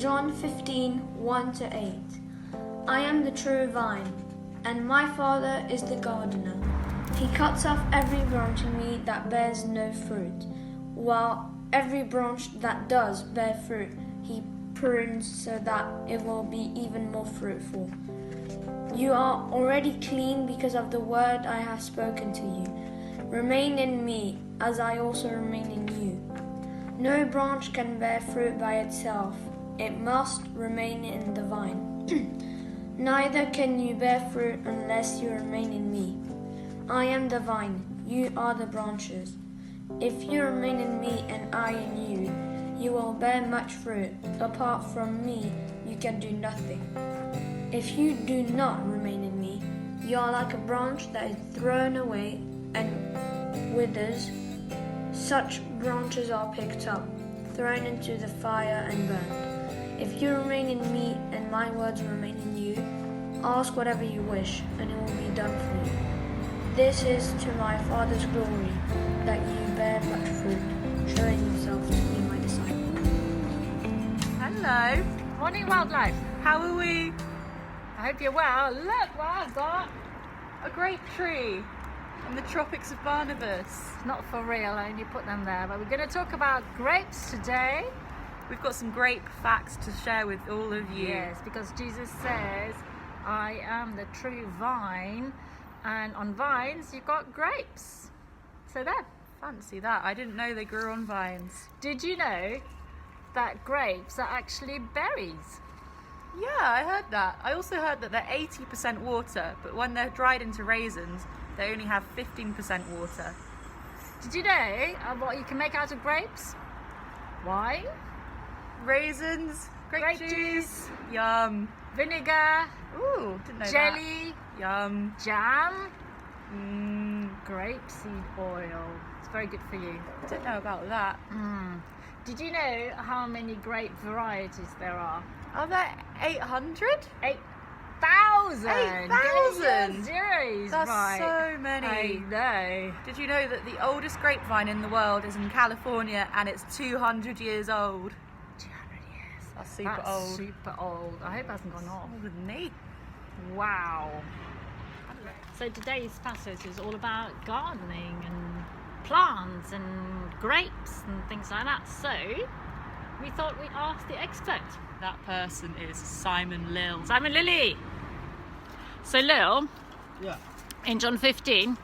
John 15:1-8. I am the true vine, and my Father is the gardener. He cuts off every branch in me that bears no fruit, while every branch that does bear fruit, he prunes so that it will be even more fruitful. You are already clean because of the word I have spoken to you. Remain in me, as I also remain in you. No branch can bear fruit by itself. It must remain in the vine. Neither can you bear fruit unless you remain in me. I am the vine, you are the branches. If you remain in me and I in you, you will bear much fruit. Apart from me, you can do nothing. If you do not remain in me, you are like a branch that is thrown away and withers. Such branches are picked up, thrown into the fire and burned. If you remain in me and my words remain in you, ask whatever you wish, and it will be done for you. This is to my Father's glory, that you bear much fruit, showing yourself to be my disciple. Hello, Morning Wildlife. How are we? I hope you're well. Look what I've got. A grape tree in the tropics of Barnabas. Not for real, I only put them there. But we're going to talk about grapes today. We've got some grape facts to share with all of you. Yes, because Jesus says, I am the true vine. And on vines, you've got grapes. So there. Fancy that. I didn't know they grew on vines. Did you know that grapes are actually berries? Yeah, I heard that. I also heard that they're 80% water, but when they're dried into raisins, they only have 15% water. Did you know what you can make out of grapes? Wine, raisins, grape juice, yum, vinegar, ooh, didn't know jelly, that. Yum, jam, grapeseed oil. It's very good for you. Didn't know about that. Did you know how many grape varieties there are? Are there 800? 8,000! 8,000! Zeros, that's right. So many. I know. Did you know that the oldest grapevine in the world is in California and it's 200 years old? 200 years. That's super old. Super old. I hope it hasn't gone off. Older than me. Wow. So today's passage is all about gardening and plants and grapes and things like that. So we thought we'd ask the expert. That person is Simon Lill. Simon Lilly. So Lill, yeah, in John 15,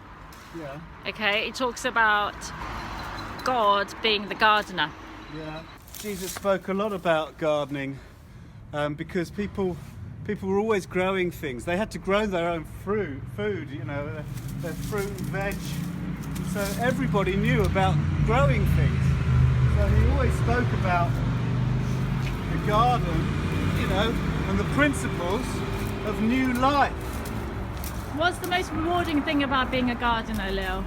yeah, okay, it talks about God being the gardener. yeah. Jesus spoke a lot about gardening because people were always growing things. They had to grow their own food, you know, their fruit and veg. And so everybody knew about growing things. So he always spoke about the garden, you know, and the principles of new life. What's the most rewarding thing about being a gardener, Lil?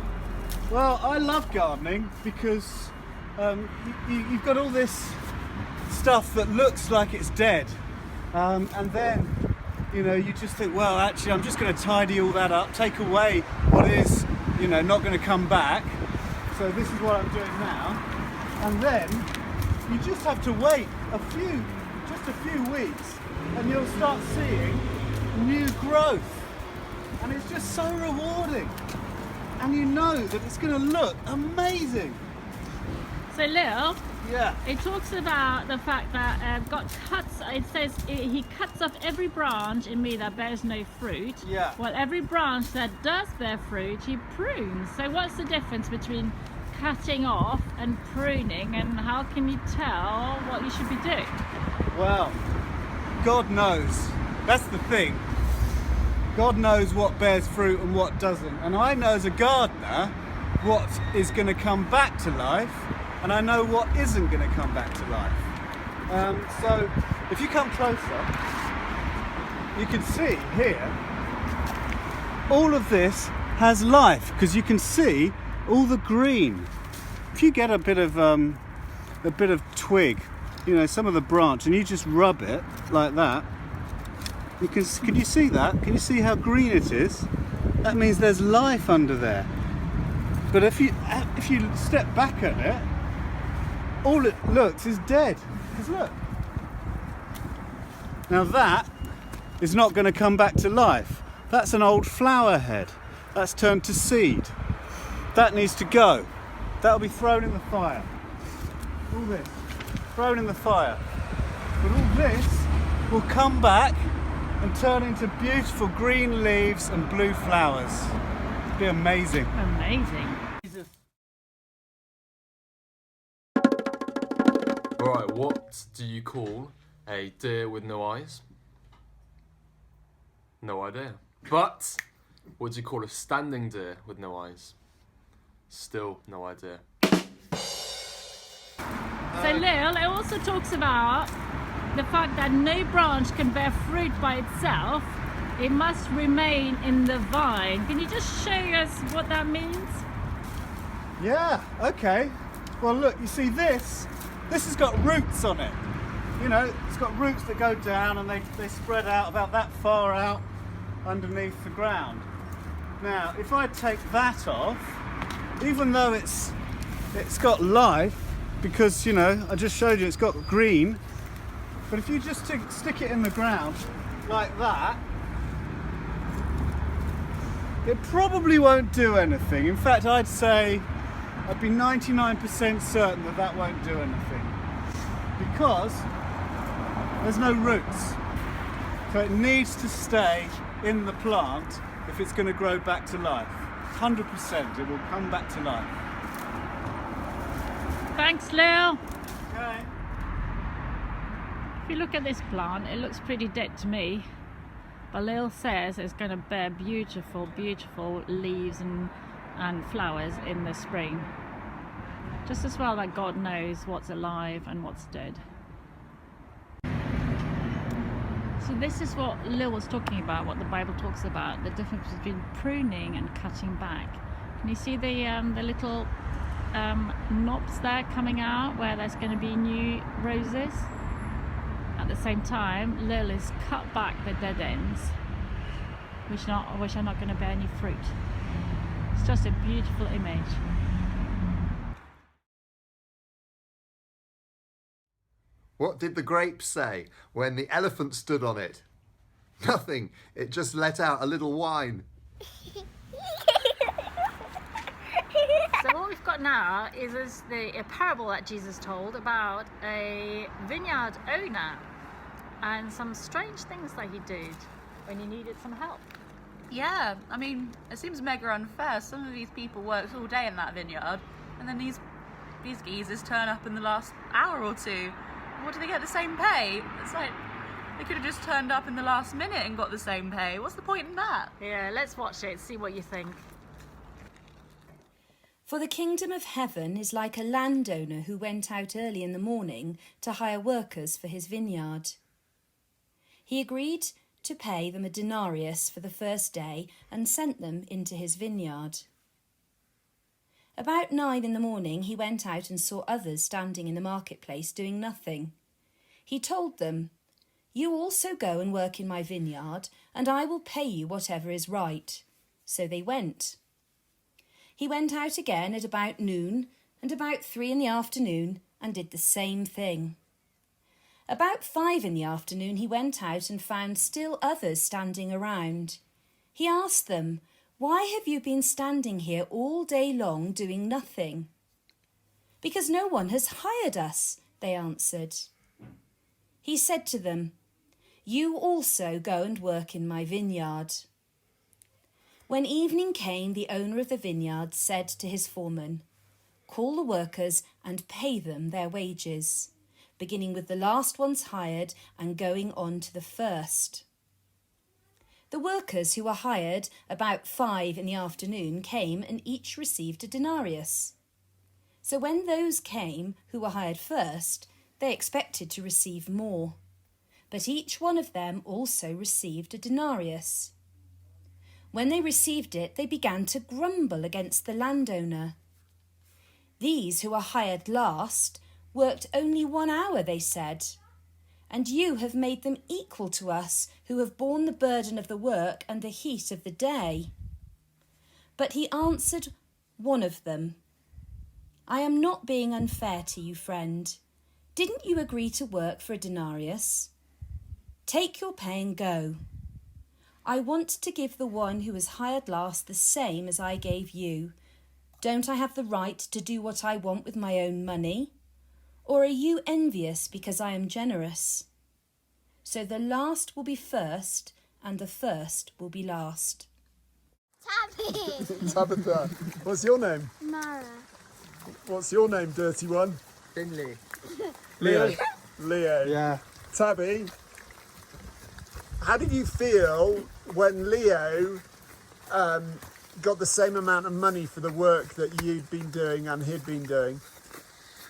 Well, I love gardening because you've got all this stuff that looks like it's dead, and then, you know, you just think, well, actually, I'm just going to tidy all that up, take away what is, you know, not going to come back. So this is what I'm doing now, and then you just have to wait just a few weeks, and you'll start seeing new growth, and it's just so rewarding, and you know that it's going to look amazing. So Lil, yeah, it talks about the fact that God cuts. It says He cuts off every branch in me that bears no fruit. Yeah. While every branch that does bear fruit, He prunes. So what's the difference between cutting off and pruning, and how can you tell what you should be doing? Well, God knows. That's the thing. God knows what bears fruit and what doesn't. And I know as a gardener what is going to come back to life, and I know what isn't going to come back to life. So if you come closer, you can see here, all of this has life because you can see all the green. If you get a bit of twig, you know, some of the branch, and you just rub it like that, can you see that? Can you see how green it is? That means there's life under there. But if you step back at it, all it looks is dead. Because look, Now that is not going to come back to life. That's an old flower head. That's turned to seed. That needs to go. That'll be thrown in the fire. All this, thrown in the fire. But all this will come back and turn into beautiful green leaves and blue flowers. It'll be amazing. Amazing. Alright, what do you call a deer with no eyes? No idea. But what do you call a standing deer with no eyes? Still no idea. So Lil, it also talks about the fact that no branch can bear fruit by itself. It must remain in the vine. Can you just show us what that means? Yeah, okay. Well look, you see this has got roots on it. You know, it's got roots that go down and they spread out about that far out underneath the ground. Now, if I take that off, even though it's got life, because, you know, I just showed you it's got green, but if you just stick it in the ground like that, it probably won't do anything. In fact, I'd be 99% certain that that won't do anything, because there's no roots. So it needs to stay in the plant if it's going to grow back to life. 100% it will come back to life. Thanks, Lil. Okay. If you look at this plant, it looks pretty dead to me. But Lil says it's going to bear beautiful, beautiful leaves and flowers in the spring. Just as well that God knows what's alive and what's dead. So this is what Lil was talking about, what the Bible talks about, the difference between pruning and cutting back. Can you see the little knobs there coming out where there's going to be new roses? At the same time, Lil has cut back the dead ends, which are not going to bear any fruit. It's just a beautiful image. What did the grape say when the elephant stood on it? Nothing. It just let out a little whine. So what we've got now is a parable that Jesus told about a vineyard owner and some strange things that he did when he needed some help. Yeah, I mean, it seems mega unfair. Some of these people worked all day in that vineyard, and then these geezers turn up in the last hour or two. What do they get the same pay? It's like they could have just turned up in the last minute and got the same pay. What's the point in that? Yeah, let's watch it, see what you think. For the kingdom of heaven is like a landowner who went out early in the morning to hire workers for his vineyard. He agreed to pay them a denarius for the first day and sent them into his vineyard. About 9 in the morning he went out and saw others standing in the marketplace doing nothing. He told them, "You also go and work in my vineyard, and I will pay you whatever is right." So they went. He went out again at about noon and about 3 in the afternoon and did the same thing. About 5 in the afternoon he went out and found still others standing around. He asked them, "Why have you been standing here all day long doing nothing?" "Because no one has hired us," they answered. He said to them, "You also go and work in my vineyard." When evening came, the owner of the vineyard said to his foreman, "Call the workers and pay them their wages, beginning with the last ones hired and going on to the first." The workers who were hired about 5 in the afternoon came and each received a denarius. So when those came who were hired first, they expected to receive more. But each one of them also received a denarius. When they received it, they began to grumble against the landowner. "These who were hired last worked only 1 hour," they said, "and you have made them equal to us who have borne the burden of the work and the heat of the day." But he answered one of them, "I am not being unfair to you, friend. Didn't you agree to work for a denarius? Take your pay and go. I want to give the one who was hired last the same as I gave you. Don't I have the right to do what I want with my own money? Or are you envious because I am generous? So the last will be first, and the first will be last. Tabby! Tabitha, what's your name? Mara. What's your name, dirty one? Finley. Leo. Leo. Yeah. Tabby, how did you feel when Leo got the same amount of money for the work that you'd been doing and he'd been doing?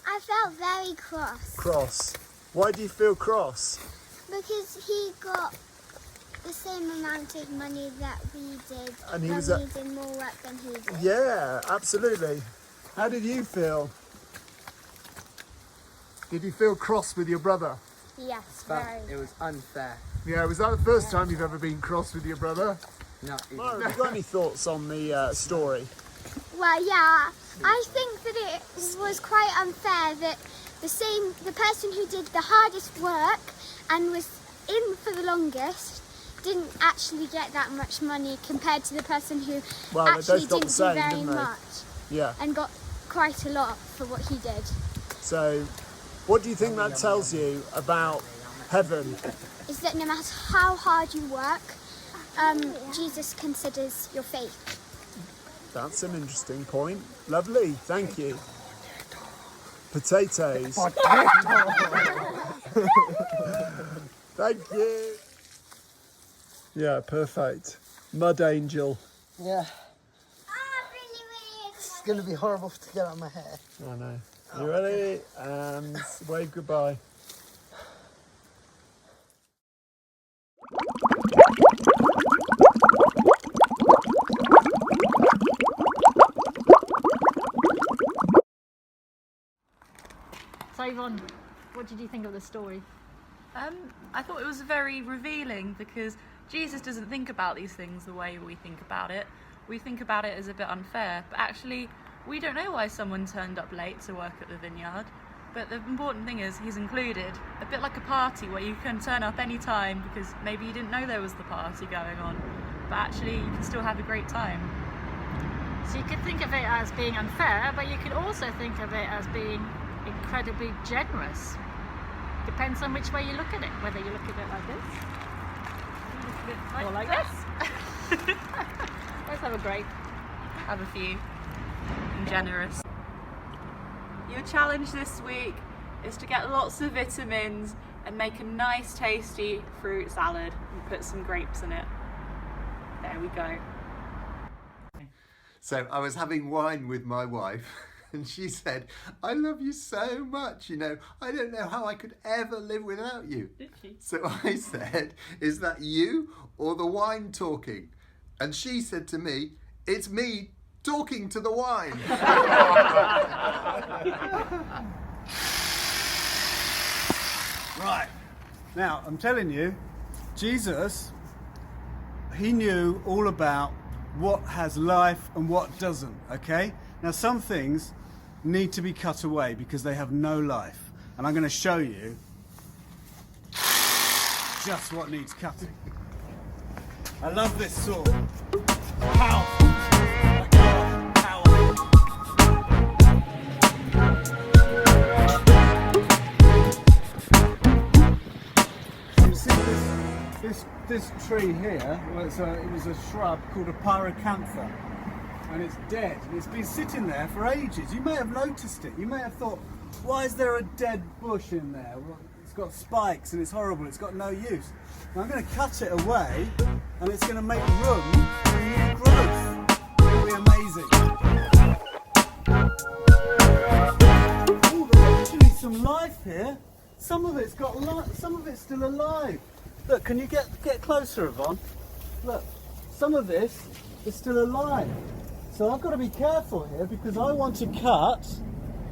I felt very cross Cross. Why do you feel cross? because he got the same amount of money that we did, And he but was we at- did more work than he did. Yeah, absolutely. How did you feel? Did you feel cross with your brother? Yes, But very. it was unfair. Yeah, was that the first time you've ever been cross with your brother? Not even. Mara, have you got any thoughts on the story? Well, yeah, I think that it was quite unfair that the person who did the hardest work and was in for the longest didn't actually get that much money compared to the person who Well, they actually both got the didn't same, do very didn't they? much Yeah. and got quite a lot for what he did. So, what do you think that tells you about heaven? Is that no matter how hard you work, Jesus considers your faith. That's an interesting point. Lovely, thank you. Potatoes. Thank you. Yeah, perfect. Mud angel. Yeah. It's going to be horrible to get out of my hair. I know. You ready? And wave goodbye. So Yvonne, what did you think of the story? I thought it was very revealing because Jesus doesn't think about these things the way we think about it. We think about it as a bit unfair, but actually we don't know why someone turned up late to work at the vineyard. But the important thing is he's included, a bit like a party where you can turn up any time because maybe you didn't know there was the party going on, but actually you can still have a great time. So you could think of it as being unfair, but you could also think of it as being incredibly generous. Depends on which way you look at it, whether you look at it like this or like this. Let's have a grape. Have a few. And generous. Your challenge this week is to get lots of vitamins and make a nice tasty fruit salad and put some grapes in it. There we go. So I was having wine with my wife and she said, I love you so much, you know, I don't know how I could ever live without you. Did she? So I said, is that you or the wine talking? And she said to me, it's me talking to the wine. Right. Now, I'm telling you, Jesus, he knew all about what has life and what doesn't, okay? Now, some things need to be cut away because they have no life. And I'm going to show you just what needs cutting. I love this sword. Powerful. My God, powerful. You see this tree here, well, it was a shrub called a pyracantha, and it's dead. And it's been sitting there for ages. You may have noticed it. You may have thought, why is there a dead bush in there? Well, it's got spikes and it's horrible. It's got no use. Now I'm going to cut it away, and it's going to make room for new growth. It's going to be amazing. Oh, there's actually some life here. Some of it's got life. Some of it's still alive. Look, can you get closer, Yvonne? Look, some of this is still alive. So I've got to be careful here because I want to cut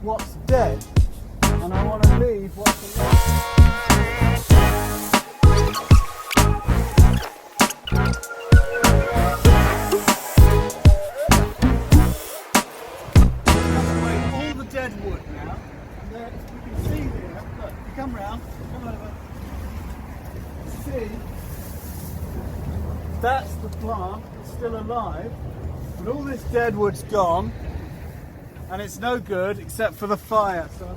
what's dead and I want to leave what's alive. All the dead wood now. And there, you can see here, look, if you come round, come over. see, that's the plant. It's still alive. But all this dead wood's gone. And it's no good except for the fire. So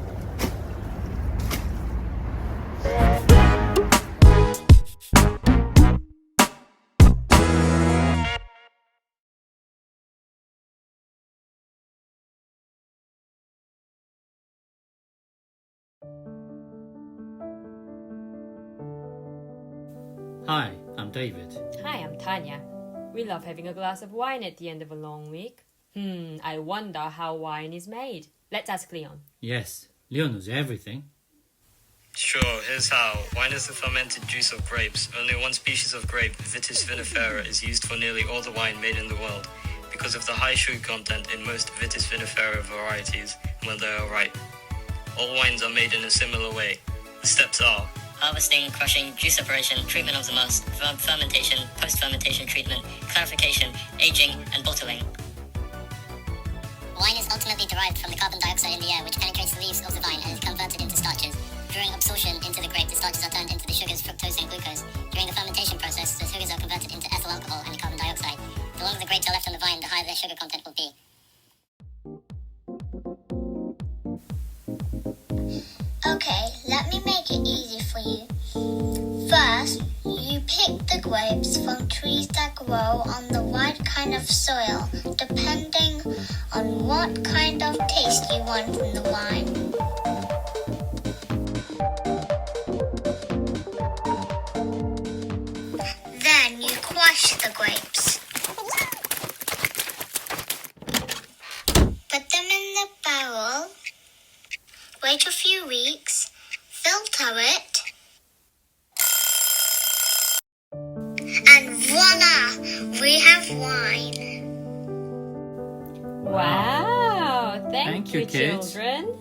Hi, I'm David. Hi, I'm Tanya. We love having a glass of wine at the end of a long week. I wonder how wine is made. Let's ask Leon. Yes, Leon knows everything. Sure, here's how. Wine is the fermented juice of grapes. Only one species of grape, Vitis vinifera, is used for nearly all the wine made in the world because of the high sugar content in most Vitis vinifera varieties when they are ripe. All wines are made in a similar way. The steps are harvesting, crushing, juice separation, treatment of the must, fermentation, post-fermentation treatment, clarification, aging, and bottling. Wine is ultimately derived from the carbon dioxide in the air, which penetrates the leaves of the vine and is converted into starches. During absorption into the grape, the starches are turned into the sugars fructose and glucose. During the fermentation process, the sugars are converted into ethyl alcohol and carbon dioxide. The longer the grapes are left on the vine, the higher their sugar content will be. Okay, let me make it easy for you. First, you pick the grapes from trees that grow on the right kind of soil, depending on what kind of taste you want in the wine. Then you crush the grapes. Put them in the barrel. Wait a few weeks, filter it, and voila, we have wine. Wow, thank you, you, kids. children.